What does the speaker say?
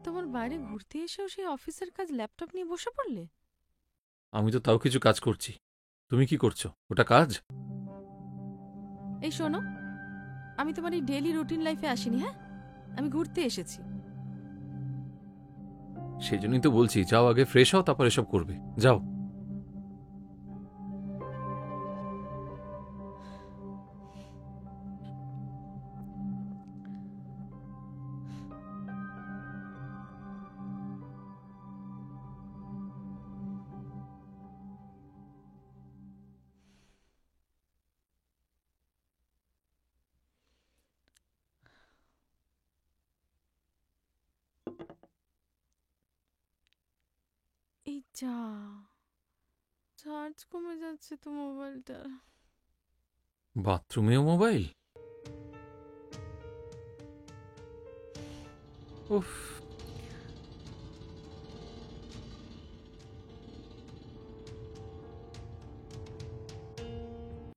তোমার বাইরে ঘুরতে এসেও সেই অফিসের কাজ ল্যাপটপ নিয়ে বসে পড়লে? আমি তো তাও কিছু কাজ করছি। তুমি কি করছো? ওটা কাজ? এই শোনো, আমি তোমার এই ডেইলি রুটিন লাইফে আসিনি। হ্যাঁ, আমি ঘুরতে এসেছি। সেই জন্যই তো বলছি, যাও আগে ফ্রেশ হও, তারপর এসব করবে। যাও। এই যা, চার্জ কমে যাচ্ছে তো মোবাইলটা। বাথরুমেও মোবাইল? উফ।